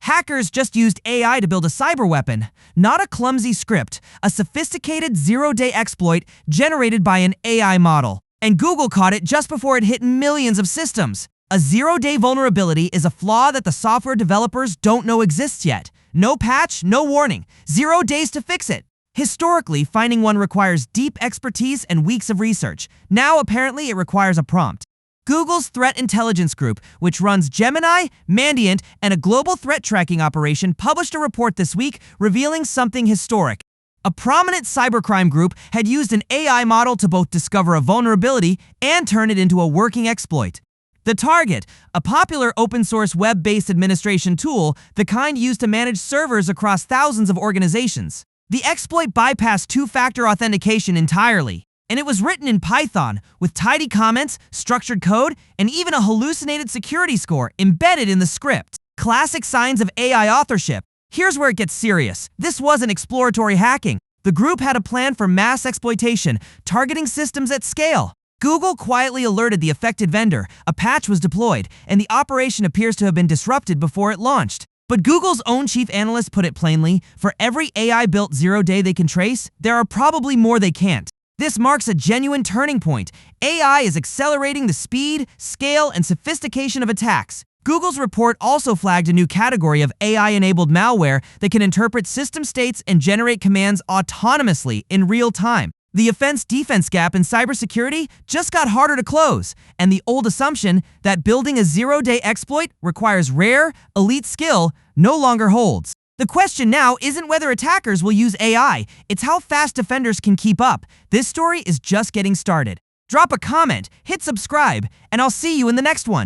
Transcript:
Hackers just used AI to build a cyberweapon, not a clumsy script, a sophisticated zero-day exploit generated by an AI model. And Google caught it just before it hit millions of systems. A zero-day vulnerability is a flaw that the software developers don't know exists yet. No patch, no warning. 0 days to fix it. Historically, finding one requires deep expertise and weeks of research. Now, apparently, it requires a prompt. Google's Threat Intelligence Group, which runs Gemini, Mandiant, and a global threat tracking operation, published a report this week revealing something historic. A prominent cybercrime group had used an AI model to both discover a vulnerability and turn it into a working exploit. The target, a popular open-source web-based administration tool, the kind used to manage servers across thousands of organizations. The exploit bypassed two-factor authentication entirely, and it was written in Python with tidy comments, structured code, and even a hallucinated security score embedded in the script. Classic signs of AI authorship. Here's where it gets serious. This wasn't exploratory hacking. The group had a plan for mass exploitation, targeting systems at scale. Google quietly alerted the affected vendor, a patch was deployed, and the operation appears to have been disrupted before it launched. But Google's own chief analyst put it plainly, for every AI-built zero-day they can trace, there are probably more they can't. This marks a genuine turning point. AI is accelerating the speed, scale, and sophistication of attacks. Google's report also flagged a new category of AI-enabled malware that can interpret system states and generate commands autonomously in real time. The offense-defense gap in cybersecurity just got harder to close, and the old assumption that building a zero-day exploit requires rare, elite skill no longer holds. The question now isn't whether attackers will use AI, it's how fast defenders can keep up. This story is just getting started. Drop a comment, hit subscribe, and I'll see you in the next one.